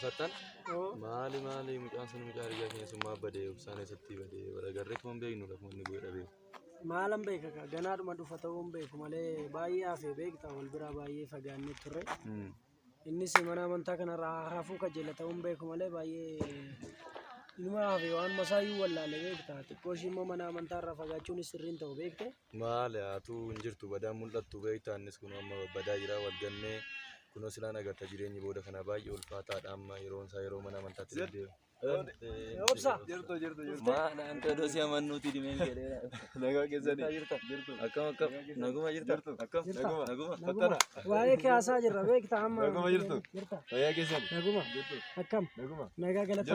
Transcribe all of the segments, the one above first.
فتن مالي مجانسون مجاري جاكين سما بدي وسانة ستي بدي ولا جريت من بينو لك من نقول أبي maalan beeka ganaadhu ma dhufa ta'uun beeku malee baay'ee hafee beekta wal bira baay'ee fagaannee turre innis mana amantaa kanarraa hafuu kajeela ta'uun beeku malee baay'ee ilma hafee waan masaayyuu wallaalee beekta xiqqoo ishii immoo mana amantaarraa fagaachuun sirriin ta'u beekte maali haatu hin jirtu badaa mul'attu beekta innis kun amma badaa jira wal gannee kunoo silaan agarta jireenyi booda kana baay'ee ulfaataadha amma yeroon isaa yeroo mana amantaatti deddeebi'u. Obsa. Jirtu. Mana ante dosi amanuti di main kere. Naga kesani. Jirtu. Akam. Naguma jirtu. Akam. Naguma. Fatana. Waa'ee kaasaa jirra beekta amma. Naguma jirtu. Wayyaa kesani. Naguma. Akkam. Naguma. Nagaa galata.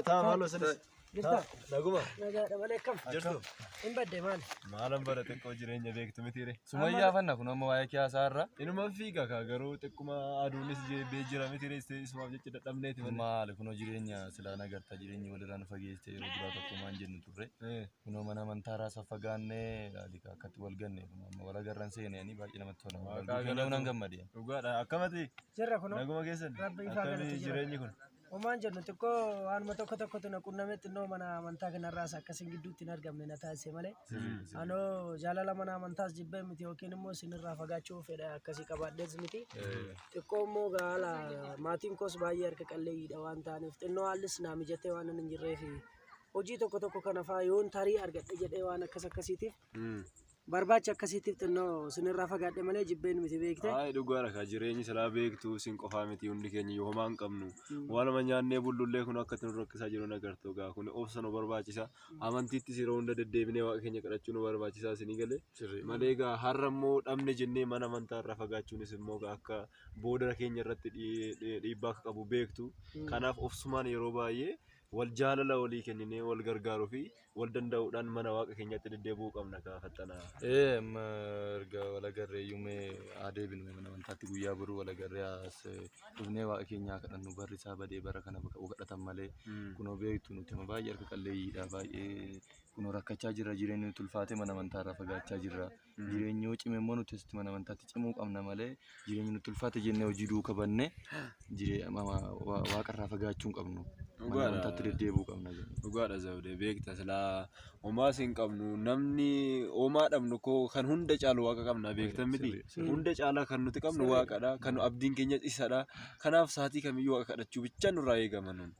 Taa maaloo sanis. Jirta. Naguma. Nagaa dabalee akkam. Jirtu. Hin badde maali? Maalan bara xiqqoo jireenya beektu mitiire. Sumayyaa fanna kun amma waa'ee kaasaa irra. Inuma fiiga kaa garuu xiqquma aduunis bee jira mitiire isumaaf jecha dadhabneeti maali kunoo jireenya silaan agarta jireenyi walirraa nu fageessite yeroo duraa tokko maan jennu turre kunoo mana amantaarraa saffagaannee akkatti wal ganne amma wal agarran seenanii baay'ee namatti tola walguu nan gammade dhugaadha akkamati jirra kunoo naguma keessan rabbi ifaa akkamii jireenyi kun homaan jennu xiqqoo waanuma tokkotu na qunnametti innoo mana amantaa kanarraas akkasiin gidduutti hin argamne na taasise malee anoo jaalala mana amantaas jibbee miti yookiin immoo isinirraa fagaachuu fedha akkasii qabaadhees miti xiqqoo immoo gaala maatiin koos baay'ee harka qalleeyyiidha waan ta'aniif xinnoo haallis naa mijatee waan hin jirreef hojii tokko kana fa'aa yoon tarii argadhe jedhee waan akkasiitiif barbaacha akkasiitiif xinnoo isinirraa fagaadhe malee jibbeen miti beekte. Dhugaadha kaa jireenyi silaa beektu isin qofaa miti hundi keenya yoo homaa hin qabnu waanuma nyaannee bullullee kun akka nu rakkisaa jiru nagartu gaa kun obsa nu barbaachisa amantiittis yeroo hunda deddeebinee waaqa keenya kadhachuu nu barbaachisa isinii galee malee gaa har'a immoo dhabne jennee mana amantaarraa fagaachuunis immoo akka booda keenya irratti dhiibbaa akka qabu beektu kanaaf obsumaan yeroo baay'ee wal jaalala walii kenninee wal gargaaruu fi wal danda'uudhaan mana waaqa keenyatti deddeebi'uu qabna gaafattanaa. Erga wal agarree yuumee adeebinu mana amantaatti guyyaa boruu wal agarree as dhufnee waaqa keenyaa kadhannu barri isaa badee bara kana kadhatan malee kunoo beektu nuti baay'ee harka qalleeyyiidha baay'ee kunoo rakkachaa jirra jireenyi nuti ulfaate mana amantaarraa fagaachaa jirra jireenyi yoo cime immoo nuti mana amantaatti cimuu qabna malee jireenyi nuti ulfaate jennee hojii duuka banne waaqarraa fagaachuu hin qabnu. Mana amantaatti deddeebi'uu qabna jenna. Dhugaadha Zawudee beekta silaa homaas hin qabnu namni homaa dhabnu koo kan hunda caalu waaqa qabna beektan miti hunda caalaa kan nuti qabnu waaqadha kan abdiin keenya isadha kanaaf saatii kamiyyuu waaqa kadhachuu bicha nurraa eegamanuun.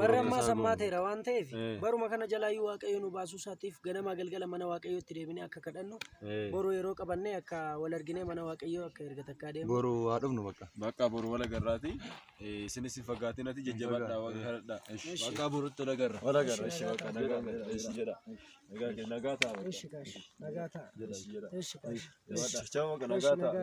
Barri ammaa sammaateera waan ta'eef baruma kana jalaayyuu waaqayyo nu baasuu isaatiif ganamaa galgala mana waaqayyootti deebinee akka kadhannu boru yeroo qabannee akka wal arginee mana waaqayyoo akka erga takkaa deemu. Boru haa dhufnu bakka. Bakka boru wal agarraati isinis hin fagaatinati jajjabaadhaa waaqa kadhadhaa. Bakka borutti wal agarra. Wal agarra ishee bakka nagaa jedha. Nagaa ta'a. Nagaa ta'a. Ciao bakka nagaa ta'a.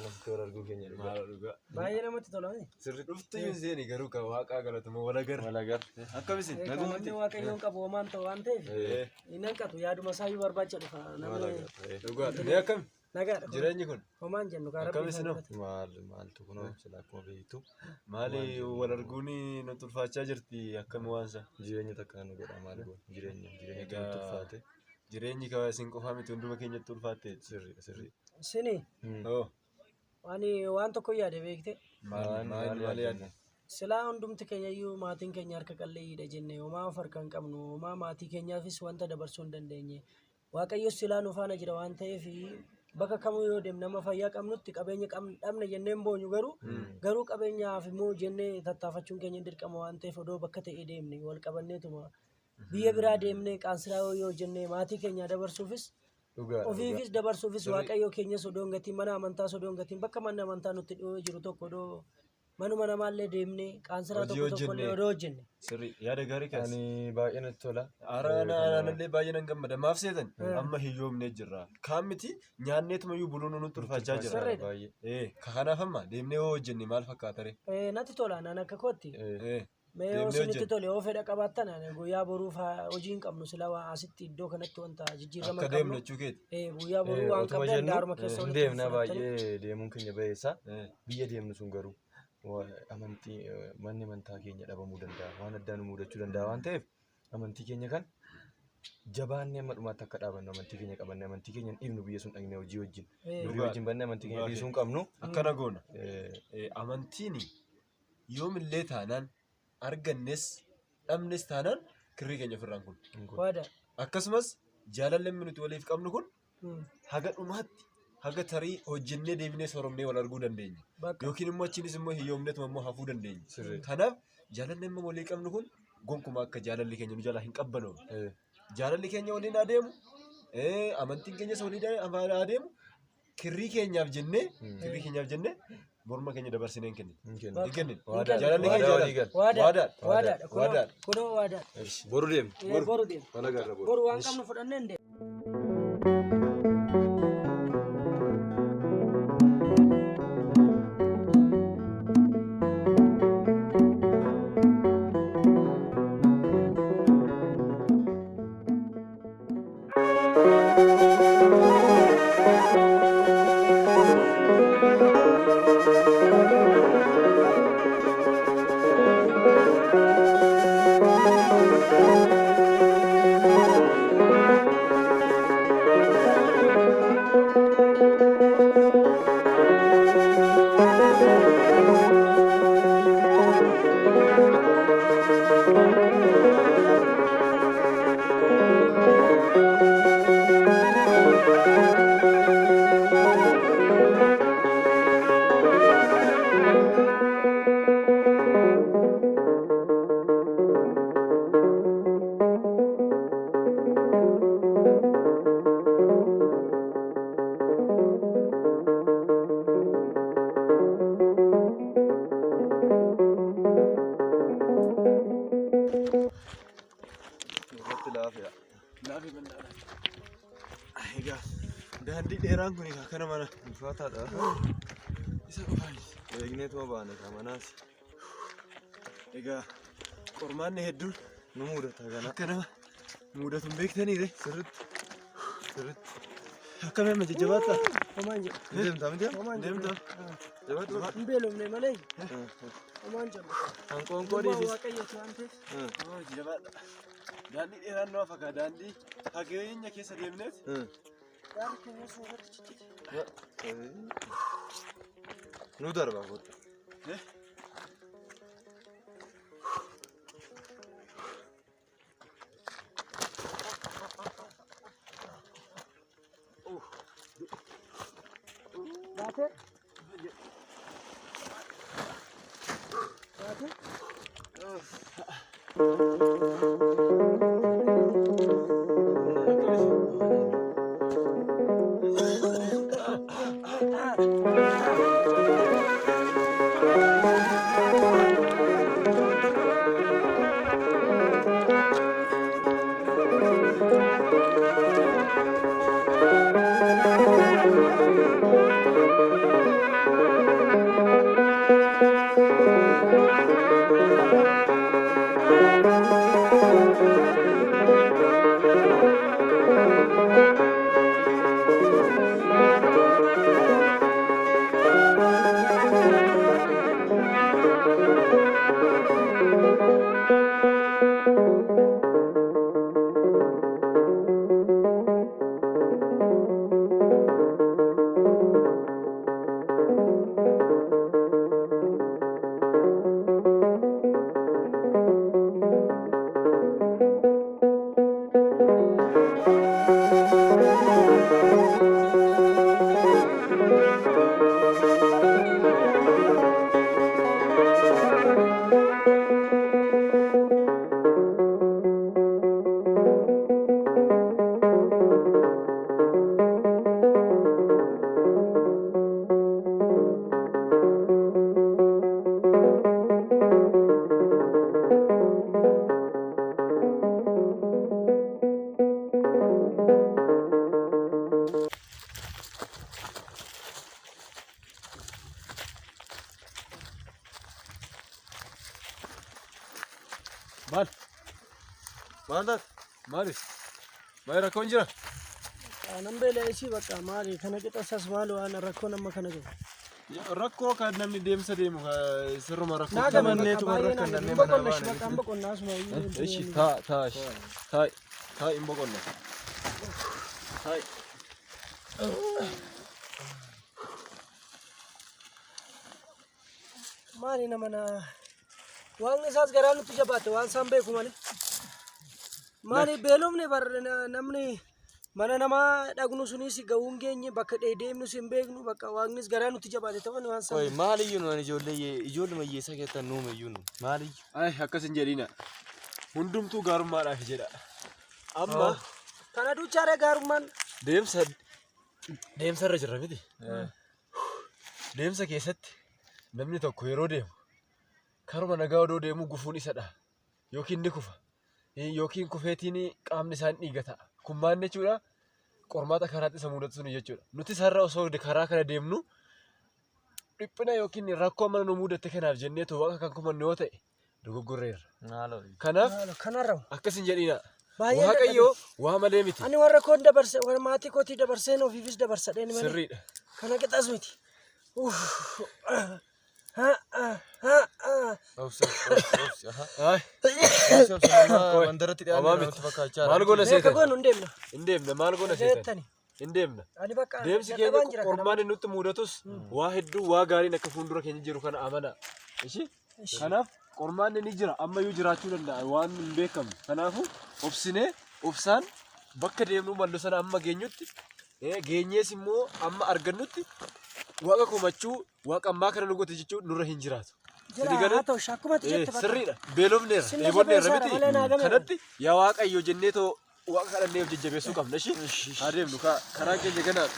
Akkasitti wal arguu keenya dhugaa. Maal dhugaa. Baay'ee namatti tola. Sirriitti Dhuftu yoo seeni garuu kan waaqaa galatuma wal agarra. wal agarra. Akkamisin? Namni waaqayyoon qabu homaan ta'u waan ta'eef hin hanqatu yaaduma isaayyuu barbaacha dhufa namni Dhugaa. Mee akkami? nagaadha. Jireenyi kun Homaan jennu kaa akkamisin rabbi hoo? Maaltu kunoo sila akkuma beektu Maali wal arguun nu tulfaachaa jirti akkami waansa? jireenya takka nu godha maal goon jireenya Egaa- kan tulfaate Jireenyi kaa isin qofaa miti hunduma keenyatti tulfaatte. sirrii. sini Oo. ani waan tokko yaade beekte Maal yaadne? silaa hundumti keenya iyyuu maatiin keenya harka qalleeyyiidha jenne homaa of harka hin qabnu homaa maatii keenyaafis wanta dabarsuu hin dandeenye waaqayyo silaa nu faana jira waan ta'eef bakka kamuu yoo deemne nama fayyaa qabnutti qabeenya dhabne jenneen boonyu garuu qabeenyaaf immoo jennee tattaafachuun keenya dirqama waan ta'eef odoo bakka ta'ee deemne wal qabanneetuma biyya biraa deemne qaansiraa yoo jenne maatii keenya dabarsuufis Dhugaa. ofiifis dabarsuufis waaqayyo keenyas odoo hin gatiin mana amantaas odoo hin gatiin bakka manni amantaa nutti dhiyoo jiru tokko odoo manuma namaallee deemne qaansiraa Hojii tokko tokkollee hojjenne. odoo hojjenne. Sirrii yaada gaarii kaas. Ani baay'ee natti tola. Aanallee baay'ee nan gammada. Maaf seetan amma hiyyoomnee jirra. Kaan miti nyaanneetuma iyyuu buluun nu tulfaachaa jira. Sirriidha. Baay'ee. Kanaaf amma deemnee hoo hojjenne maal fakkaata ree? Natti tola naan akka kootti. Eh, Mee Deemnee yoo isinitti hojjenna. tole yoo fedha qabaattan ani guyyaa boruuf hojii hin qabnu silaa waan asitti iddoo kanatti wanta jijjiirama Akka hin deemnu qabnu. jechuu keeti. Guyyaa boruu waan Otuma qabdan jennu daaruma keessa hin walitti deemna funaannattanii. baay'ee deemuun keenya baheessa. Eh, Biyya deemnu sun garuu amantii manni amantaa keenya dhabamuu danda'a waan addaan nu mudachuu danda'a waan ta'eef amantii keenya kan jabaannee amma dhumaatti akka dhaabannu amantii keenya qabanne amantii keenya hin dhiibnu biyya sun dhaqnee hojii wajjin durii wajjin bannee amantii keenya dhiisuu hin qabnu. Akkana goona. Amantiin yoomillee taanaan argannes dhabnes taanaan kirrii keenya ofirraan kun. Waada. Akkasumas jaalalli nuti waliif qabnu kun Mm. haga dhumaatti haga tarii hojjennee deebinee sooromnee wal arguu dandeenya. Bakka. Yookiin immoo achiinis immoo hiyyoomneetuma immoo hafuu dandeenya. Sirrii. Kanaaf jaalalli amma walii qabnu kun gonkumaa akka jaalalli keenya nu jalaa hin qabbanoofne. Jaalalli keenya waliin adeemu, amantiin keenyas waliin adeemu, kirrii keenyaaf jennee morma keenya dabarsinee hin kennine. Hin kennine. Jaalalli keenya jaalala. Waadaadha. Waadaadha. Waadaadha. Kunoo waadaadha. Boru deemu. Boru deemu. Wal agarra boru. Boru waan qabnu fudhannee hin deemu. Daandii dheeraan kun akkana mana. Ulfaataadha. Isa qofaanis. Eegneetuma baane kamanaas Egaa qormaanni hedduun nu mudata kana. akka nama mudatu beektaniire. Sirriitti. Akkamiin amma jajjabaata? Homaan jedhu. Ni deemtaa miti? Homaan jedhu. Deemtaa? Jabaadhu. Hin beelofne malee. Homaan jedhu. Hanqoonqoo Dubbaa dhiifis. waaqayyooti waan ta'eef. Jabaadha. Daandii dheeraan nama fakkaata. Daandii fageenya keessa deemneet. Gaari keenya soorata ciccite. Nu darba kottu. Baate. Baate. Maal? Maal taate? Maali? Maali rakkoon jira? Nan beela'ee si bakka maali kana qixasas maal waan rakkoo nama kana gahu. Rakkoo kan namni deemsa deemu sirruma rakkoo. Naa gamanneetu rakkan dannee mana baane. Bakka boqonnaa asuma. Ishi taa hin boqonna. Taai. Maali nama na waan isaas garaa nutti jabaate waan isaan beeku malee. Maali beelofne bar namni mana namaa dhagnu sunis ga'uun geenye bakka deemnu sin beeknu bakka waaqnis garaa nutti jabaate ta'an waan isaan. Oi maaliyyuu nu ijoolluma hiyyeessa keessan nuumayyuu nu maaliyyuu. Ay akkas hin jedhina. Hundumtuu gaarummaadhaaf jedha. Amma kana duuchaaree gaarummaan deemsa irra jirra miti. Deemsa keessatti namni tokko yeroo deemu karuma nagaa odoo deemu gufuun isa dha yookiin ni kufa yookiin kufeetiin qaamni isaan dhiiga ta'a. Kun maal jechuudha? Qormaata karaatti isa mudatu sun jechuudha. Nuti sarara osoo karaa kana deemnu dhiphina yookiin rakkoo mana nu mudatte kanaaf jennee too waaqa kan kufanne yoo ta'e dogoggorreerra. Kanaaf kanarra akkas hin jedhina. Waaqayyoo waa malee miti. Ani warra koon dabarse warra maatii kootii dabarseen ofiifis dabarsadheen malee. Sirriidha. Kana qixas miti. Maal goona seetan? Goonu hin deemna. Hin deemna maal goona seetan? Hin deemna. Deemsi keenya qormaanni nutti mudatus waa hedduu waa gaariin akka fuuldura keenya jiru kana amana. Ishi kanaaf qormaanni ni jira ammayyuu jiraachuu danda'a waan hin beekamu. Kanaafuu obsinee obsaan bakka deemnu mallu sana amma geenyutti geenyees immoo amma argannutti waaqa komachuu waaqa ammaa kana nu gote jechuun nurra hin jiraatu. Sirriidha. Beelofneerra dheebonneerra miti. Kanatti yaa waaqayyo jennee too waaqa kadhannee of jajjabeessuu qabna. Haa deemnu karaa keenya ganaa.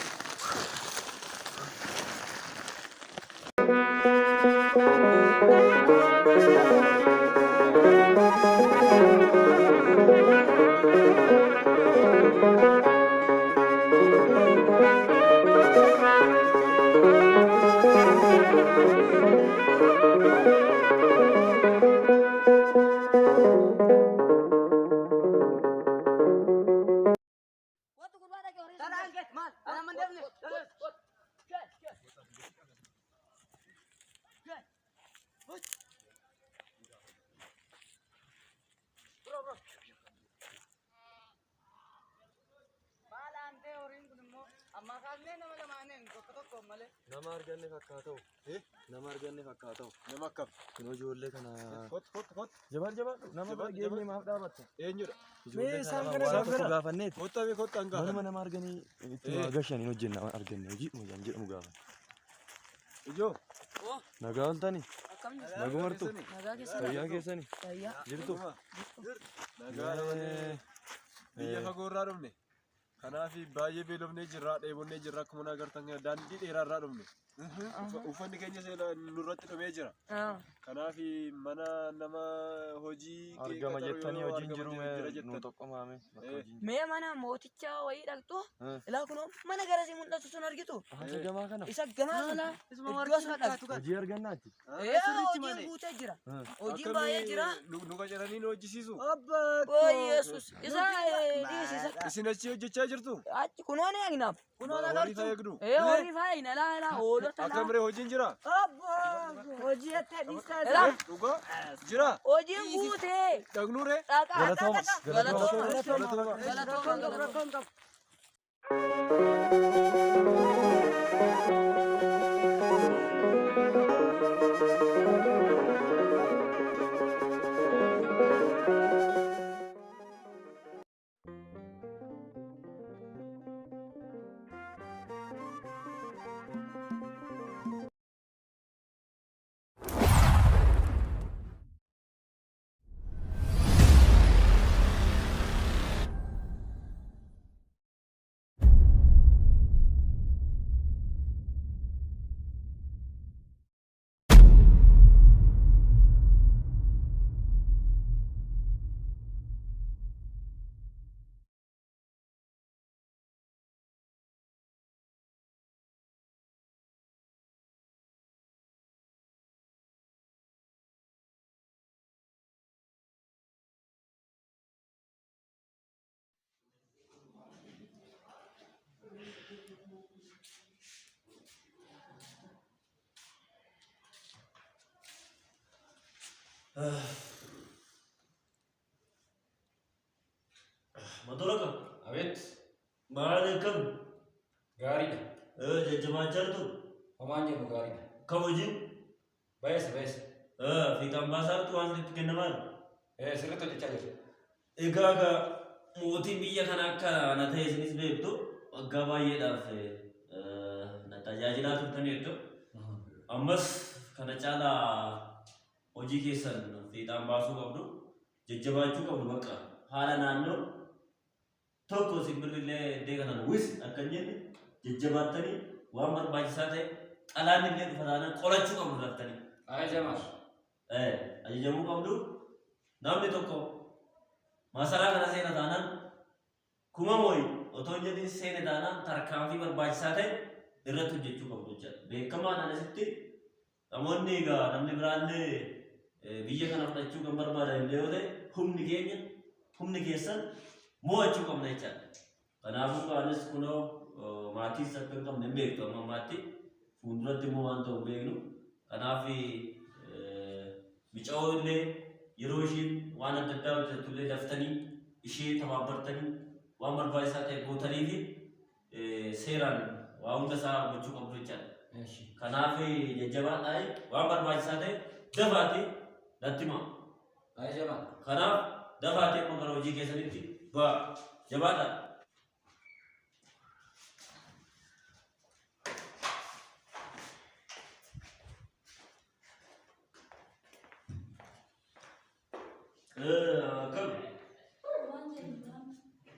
Nama arganne fakkaatau. Nama arganne fakkaatau. Nama akkam? Kun ijoollee kana. Jabar nama geenye maaf dhaabatta? Eenyudha? Mee isaan kana gaafanneeti. Kottaa hanga. Manuma nama arganii itti gashanii hojjenna arganne hojii mujaan jedhamu gaafa. Ijoo. Nagaa oltani. Nagumartu. Fayyaa keessani. Jirtu. Nagaa biyya fagoo irraa dhufne. Kanaafi baay'ee beelofnee jirra dheebonnee jirra akkuma agartan daandii dheeraarraa dhufne. Uffanni keenya nurratti dhumee jira. Kanaafi mana nama hojii argama jettanii hojiin jiru nu tokkomaame. Mee mana mooticha wayii dhaqxu ilaa kunoo mana garasii mul'atu sun argitu. Isa gamaa kana. Isa gamaa kana iddoo sana dhaqxu. Hojii argannaati. Hojiin guutee jira. Hojiin baay'ee jira. Nu qacaranii nu hojjisiisu. Oh Yesus. Isa dhiisisa. Isin achi hojjechaa jirtu? Achi kunoo ni eegnaaf. Kunoo Horii nagartu. fayyadu. Horii fayyina laa hoolota laa. Akkamire hojiin jira? Hojii akka dhiisaa Dhugaa jira. hojiin guutee. Dhaqnuure? Galatooma. Galatooma. Galatooma. Madura Awet, maal kam gaariidha. jajjabaa jirtu Homaan jedhu gaariidha. kam hojiin Bees. fiixaan baasaatu waan itti kennamaan. Sirriitti hojjechaa jirtu. Egaa mootiin biyya kana akka na ta'e isinis beektu waggaa baay'eedhaaf na tajaajilaa turtanii hedduu. Ammas kana caalaa hojii keessan fiixaan baasuu qabdu, jajjabaachuu qabdu bakka haala naannoo tokko simbirrillee iddee kanan wis akka jenne jajjabaattanii waan barbaachisaa ta'e xalaan illee dhufa taanaan qolachuu qabdu laftanii. Ajajamaas. Ajajamuu qabdu namni tokko masaraa kana seena taanaan kuma mooyi otoo hin jedhin seene taanaan tarkaanfii barbaachisaa ta'e irratti hojjechuu qabdu jechuudha. Beekamaan anasitti namoonni egaa namni biraallee biyya kana fudhachuu kan barbaadan illee yoo ta'e humni keessan mo'achuu qabna jechaadha. Kanaafuu anis kunoo maatiis akka hin qabne hin beektu amma ammaatti fuulduratti immoo waan ta'u hin beeknu. Kanaaf bica'oo illee yeroo ishiin waan adda addaa hojjettu illee daftanii ishee tabaabbartanii waan barbaachisaa ta'e gootanii fi seeraan waa hunda isaa gochuu qabdu jechaadha. Kanaaf jajjabaadhaa waan barbaachisaa ta'e dafaatee natti himaa. Ajajamaa. Kanaaf dafaatee amma gara hojii keessanitti ba'a jabaadhaa. Kam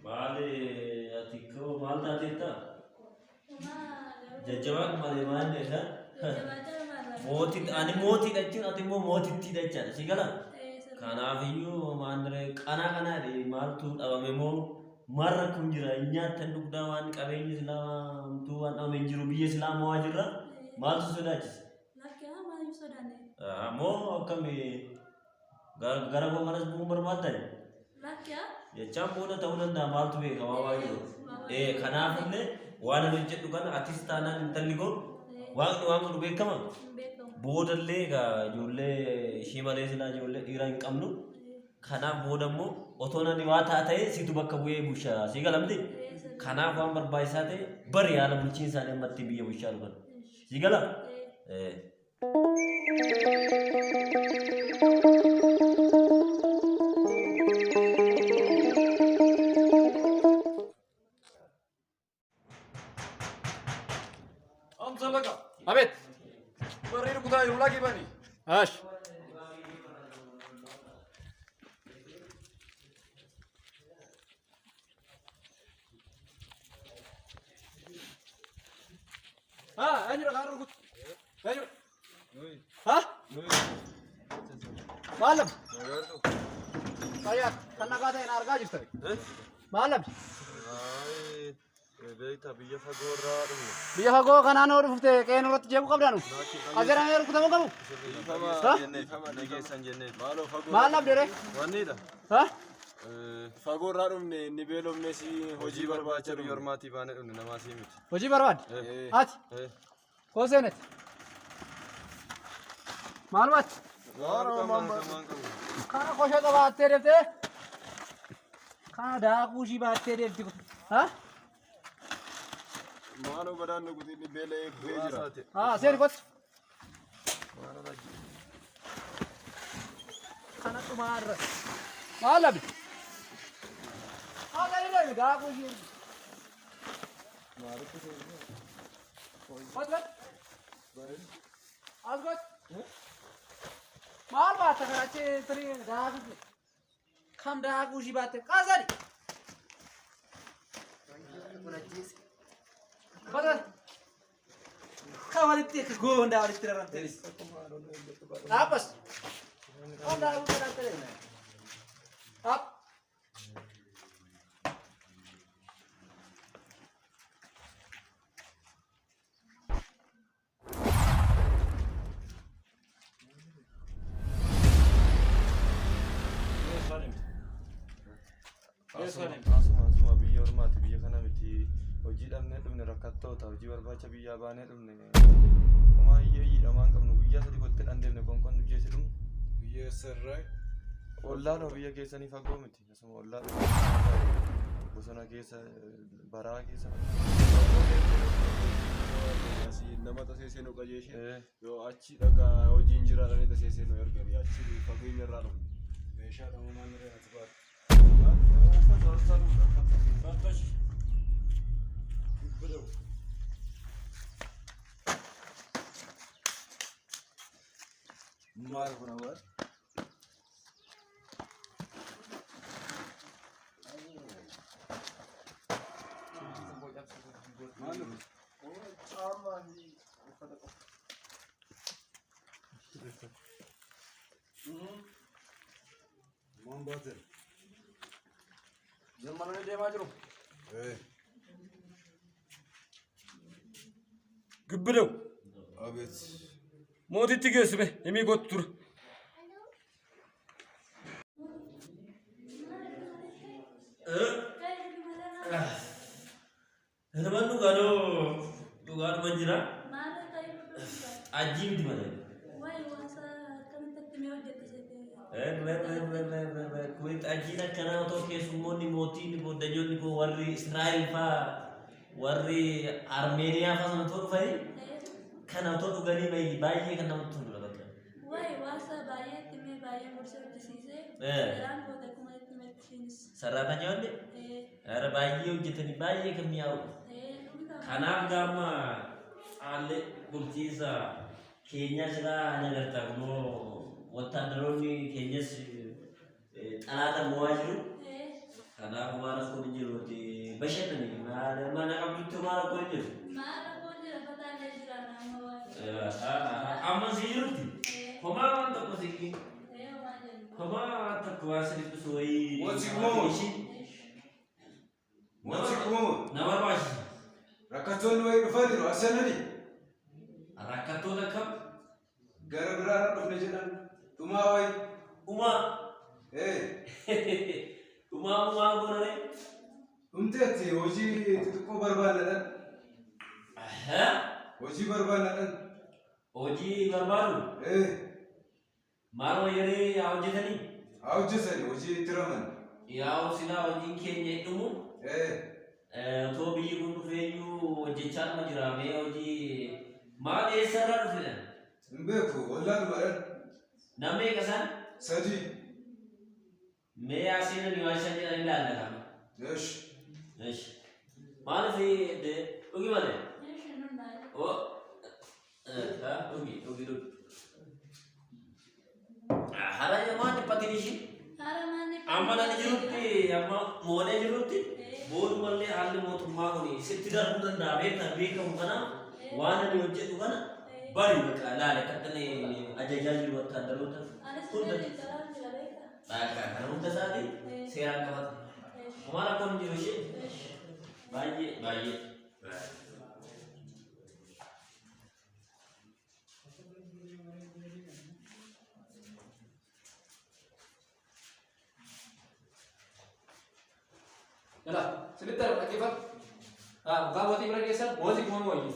maali ati kau maal taatetta jajjabaan malee maal jedha mootii ani mootii dhachuun ati immoo mootittii dhachaadha si gala kanaafiyyuu maandire qanaa kanaa maaltu dhabame moo maal rakkoon jira nyaattan dugdaa waan qabeenyi islaamaa waan dhabame hin jiru biyya islaamaa waa jirra maaltu sodaachisa moo akkamii gara koo kanas bu'uun barbaadan jechaan booda ta'uu danda'a maaltu beekama baay'ee kanaafillee waan ani hojjedhu kana atis taanaan intalli koo waaqni waan godhu beekama boodallee egaa ijoollee ishee malee silaa ijoollee dhiiraa hin qabnu kanaaf booda immoo otoo nani waa ta'e situ bakka bu'ee bushaa si galamti kanaaf waan barbaachisaa ta'e bari haala bulchiinsaanii ammatti biyya bushaa dhufan si gala Awet. Bareedu kutaa jiru lagi bani. Ash. eenyudha kan rukutu? Eenyudha? Maalam? Fayyaa kan nagaa ta'e na argaa jirta. Maalam? beektaa biyya fagoo irraa dhufne. Biyya fagoo kanaan yoo dhufte qe'een irratti jeequu qabdaanu? Agaranii rukutamuu qabu? Nageessan jennee. Maal dhabdere? Wanniidha. Fagoo irraa dhufne inni beelofnes Hojii barbaacha biyya ormaatii baanee dhufne namaa sii miti. Hojii barbaadde? Ati? Koo seenetti? Maalumatti? Kana kosha qabaattee deemtee? Kana daakuu ishii baattee deemti. maaloo badaan nuti inni beela eeggee jira. Seeni kottu. Kana dhumaarra. Maal dhabde? Gadi deemi daakuu ishii. Kot. As kot. Maal baatta kana achi tirii daakuu. Kam daakuu ishii baatte qaasani. Badal. Kawalitti akka goondaa walitti rarrabteeris. Dhaabbas. Goondaa walitti rarrabteeris. Dhaab. Asuma biyya ormaati biyya kana miti hojii dhabnee dhufne rakkattoota hojii barbaacha biyyaa baanee dhufne homaa hiyyeeyyiidha waan qabnu guyyaa sadii kottee dhandeemne qoonqoon nu jeesi dhumne. Biyya sarraa. Ollaadha biyya keessanii fagoo miti asuma ollaadha bosona keessa baraa keessa. Nama tasee seenuu qajeeshee yoo achi dhagaa hojiin jiraadhanii tasee seenuu erganii achi fageenya irraa dhufne. Meeshaa dhamumaan irraa ati baatu. Maal kuna waat? Mambaate. Zammanni deemaa jiru. Gibbilew. Abeet. Mootitti geessu be himii gootu ture. Naman dhugaan manjira ajii miti malee. Kuwait ajiin akkanaa otoo keessummoonni mootiin booddajoonni koo warri Israa'el faa warri Armeeniyaa faa sana otoo dhufanii kana otoo dhuganii baay'ee kan namatti tolu bakka. Sararaan nyaanne ara baay'ee hojjetanii baay'ee kan mi'aawu. Kanaaf gaama haalli bulchiinsa keenya jira nagartaa kunoo wattaadaroonni keenyas xalaata mo'aa jiru. Kanaaf maal akka hin jiruuti bashannani mana qabdutti maal akka hin jiru. Amma si jirutti homaa waan tokko si homaa waan tokko waan si dhibbisu wayii. What's it going? Nama barbaachisa. Rakkattoonni wayii dhufaniiru asanani. Rakkattoota kam? Gara biraarra dhufne jedhan dhumaa wayii. Umaa. Umaa goonare. Dhumteetti hojii xixiqqoo barbaadadhan. Hojii barbaadadhan. Hojii barbaadu? Maal wayyaree yaa hojjetanii? Haa hojjetani hojii itti raman. Yaa silaa hojiin keenya dhumu? Otoo biyyi kun dhufeenyuu hojjechaa nama jira mee hojii maal eessarraa dhufedha? Hin beeku ollaa dhumadhan. Namni eega isaan? Sadii. Mee yaa seenanii waan shan jedhan ilaallata? Maaliif dhugi malee? Dhugi. Haala namaa dhiphatiin ishii? Amma nani jirutti amma moonee jirutti booda mallee haalli mootummaa kun sitti darbuu danda'a beekamu kanaaf وانا اللي وجهته انا بري بقى لا لا كتني اجاجاج وتندروت كنت بقى انا وانت سادي سيرا كمان وما انا كنت جوشي باي باي يلا سلطة كيفك؟ قاموتي برا كيسر موزي كمان موي.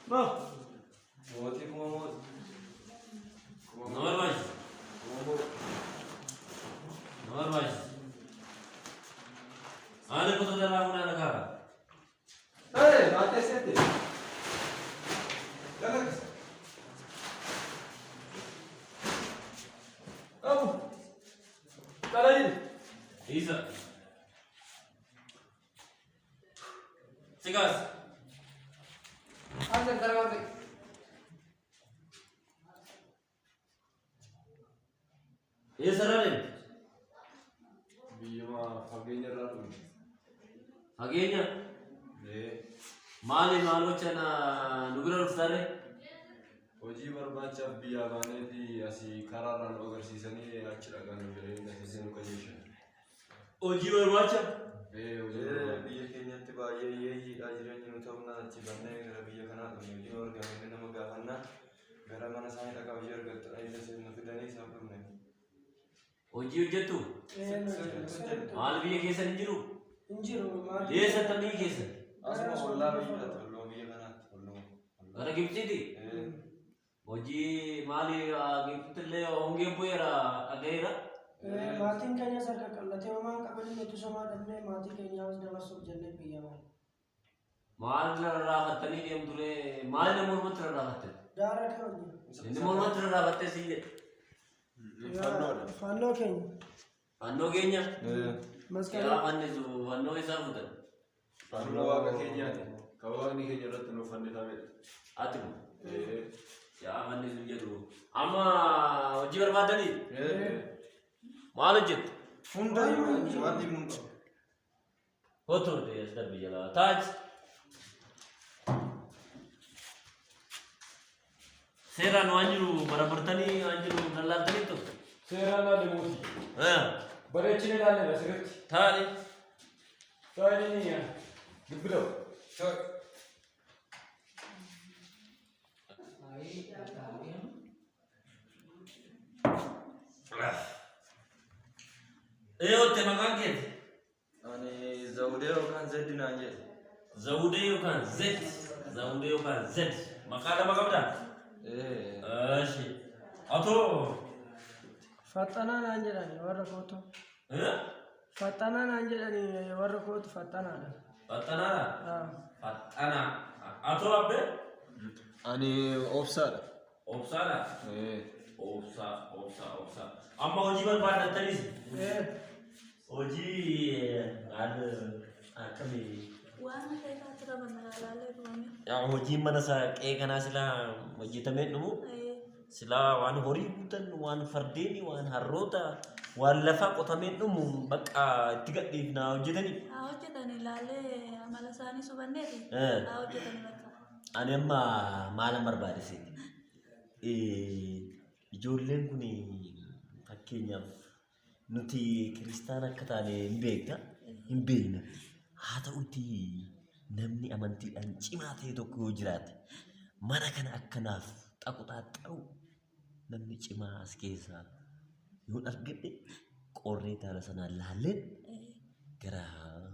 ما موتي كما موت نمبر باي نمبر باي انا كنت دلعب هنا لك ايه ما تسيت يلا ابو تعال إيزا سيجاس أنت تراوي. إيه سرالين بيما فقيني راتو أجينيا إيه مالي مالو چنا نقول رفتاره hojii barbaachaaf biyyaa baaneeti asii karaarraan agarsiisanii achi dhaqan jireen asiisin qajeeshan. Hojii barbaacha biyya keenyatti baay'ee hiyyeeyyiidha jireenyi nu ta'umnaan achi bannee gara biyya kanaa dhufne hojii argamne nama gaafannaa gara mana isaanii dhaqaa hojii argattu illee nu fidanii isaan dhufne. hojii hojjettu maal biyya keessan hin jiru Injiru maal? eessatti biyya keessan Asuma ollaa biyyaatti olloo biyya kanaatti olloo. gara Gibxiiti hojii maali Gibxillee hongee bu'eera dhagaheera Maatiin keenya sarka qallatee homaan qabanii nuti somaa dhabnee maatii keenyaas dabarsuuf jennee biyya maal? maal rarraafattanii deemture maal nama mormatti rarraafatte Daara kee hojii. inni mormatti rarraafatte sii jedhe Fannoo keenya. fannoo keenya Masqalaa. yaa fannisu fannoo isaa fuutan Fannoo waaqa keenyaati. Kan waaqni keenya irratti nuuf fannifameedha. atimu yaa fannisu jedhu amma hojii barbaadanii maal hojjettu Hundayyuu wanti mun qabu. Otoo as darbi jalaa taaj seeraan waan jiru barabartanii waan jiru lallaaltanii tokko Seeraan adeemuuti. Bareechine ilaalle asirratti. taa'anii Taa'anii dubbida'u. eeyotte maqaan keeti Ani zawudee yookaan zeddi naan jedhe. zawudee yookaan zed zawudee yookaan zed maqaa lama qabdaa እሺ አቶ Faxxanaa naan jedhani warra kootu. Faxxanaa naan jedhani warra kootu faxxanaadha. ፈጠና ፈጠና አቶ አበ Ani obsaadha. ኦብሳላ ኦብሳ ኦብሳ ኦብሳ አማ ሆጂ በርባዳተኒስ ሆጂ አለ አከሚ waan ta'eef asirra banalaalee dhumame. yaa hojii mana saaqee kanaa silaa hojjetamee dhumu silaa waan horii guutan waan fardeeni waan harroota waan lafa qotamee dhumu bakka itti gadhiifnaa hojjetanii Haa hojjetanii ilaalee amala isaanii subanneeti. Haa hojjetanii bakka. ani amma maalan barbaadese ijoolleen kun fakkeenyaaf nuti kiristaana akka taane hin beekna hin beekna haa ta'uti namni amantiidhaan cimaa ta'e tokko yoo jiraate mana kana akkanaaf xaquxaaxa'u namni cimaa as keessaa yoo argadhe qorree taala sanaan laalleen gara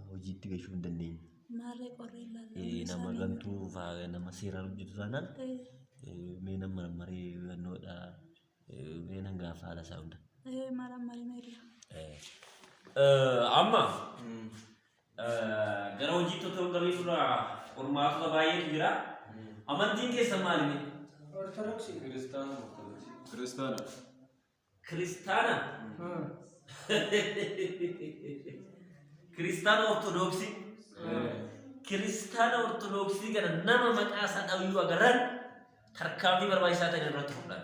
hojiitti gahuu hin dandeenye. Maarree qorree ilaalee. Nama gantuu fa'aa nama seeraan hojjetu taanaan mee nama maree gannoodha mee nan gaafa haala isaa hunda. Maaraan marii meedia. Amma gara hojiitti otoo hin gabiin dura qormaatota baay'eetu jira. Amantiin keessan maalimi? Ortodoksii. Kiristaana. Kiristaana. Kiristaana? Kiristaana Ortodoksii? Kiristaana Ortodoksii kana nama maqaa isaa dhawiyyuu agarran tarkaanfii barbaachisaa ta'e irratti fudhatan.